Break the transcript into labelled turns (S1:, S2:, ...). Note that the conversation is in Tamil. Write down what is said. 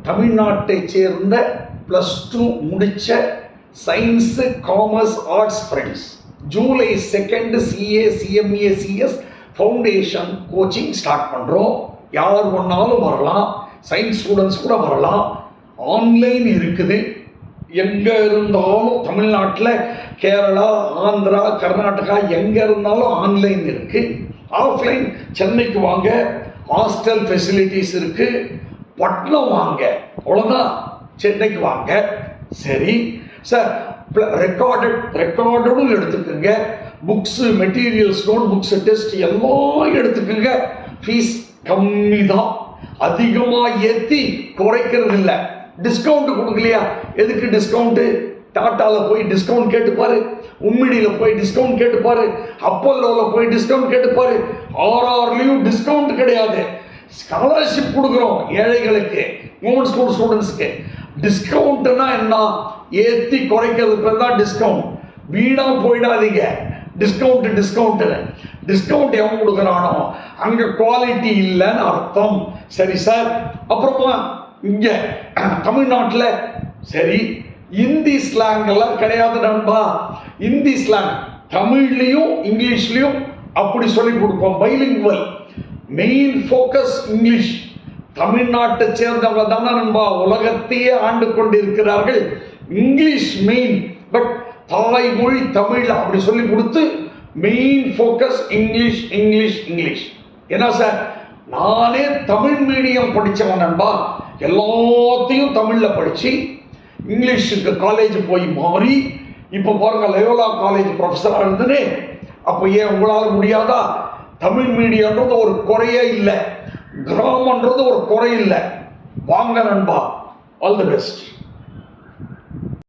S1: தமிழ்நாட்டைச் சேர்ந்த +2 முடிச்ச science commerce arts friends July 2 CA CMA CS foundation coaching start பண்ணுறோம். யார் வேணாலும் வரலாம், சயின்ஸ் ஸ்டூடெண்ட்ஸ் கூட வரலாம். ஆன்லைன் இருக்குது. எங்கே இருந்தாலும் தமிழ்நாட்டில் கேரளா, ஆந்திரா, கர்நாடகா எங்கே இருந்தாலும் ஆன்லைன் இருக்குது. ஆஃப்லைன் சென்னைக்கு வாங்க, ஹாஸ்டல் ஃபெசிலிட்டிஸ் இருக்குது. பட்னம் வாங்க, அவ்வளோதான். சென்னைக்கு வாங்க. சரி சார், ரெக்கார்டும் எடுத்துக்கோங்க. Books, materials, note books, test எல்லாம் எடுத்துக்கோங்க. ஃபீஸ் கம்மி தான், அதிகமாக ஏற்றி குறைக்கிறது இல்லை. டிஸ்கவுண்ட் கொடுக்கலையா? எதுக்கு டிஸ்கவுண்ட்டு? டாட்டாவில் போய் டிஸ்கவுண்ட் கேட்டுப்பாரு, உம்மிடியில் போய் டிஸ்கவுண்ட் கேட்டுப்பாரு, அப்பல்லோவில் போய் டிஸ்கவுண்ட் கேட்டுப்பாரு. ஆர்ஆர்லையும் டிஸ்கவுண்ட் கிடையாது. ஸ்காலர்ஷிப் கொடுக்குறோம் ஏழைகளுக்கு, கவர்மெண்ட் ஸ்கூல் ஸ்டூடெண்ட்ஸுக்கு. டிஸ்கவுண்ட்னா என்ன? ஏற்றி குறைக்கிறது பேர் தான் டிஸ்கவுண்ட். வீணாக போயிடாதீங்க. டிஸ்கவுண்ட் எவன் கொடுக்குறானோ அங்கே குவாலிட்டி இல்லைன்னு அர்த்தம். சரி சார். அப்புறமா இங்கே தமிழ்நாட்டில் சரி, இந்தி ஸ்லாங் எல்லாம் கிடையாது நண்பா. இந்தி ஸ்லாங் தமிழ்லையும் இங்கிலீஷ்லையும் அப்படி சொல்லி கொடுப்போம். Bilingual, main focus English. தமிழ்நாட்டை சேர்ந்தவங்க தானே நண்பா உலகத்தையே ஆண்டு கொண்டிருக்கிறார்கள். இங்கிலீஷ் மெயின், பட் தாய்மொழி தமிழ் அப்படி சொல்லி கொடுத்து main focus English English English. ஏன்னா சார், நானே தமிழ் மீடியம் படித்தவன் நண்பா. எல்லாத்தையும் தமிழில் படித்து இங்கிலீஷுக்கு காலேஜ் போய் மாறி இப்போ பாருங்க லயோலா காலேஜ் ப்ரொஃபஸராக இருந்தனே. அப்போ ஏன் உங்களால் முடியாதா? தமிழ் மீடியம்ன்றது ஒரு குறையே இல்லை, கிராமன்றது ஒரு குறை இல்லை. வாங்க நண்பா, ஆல் தி பெஸ்ட்.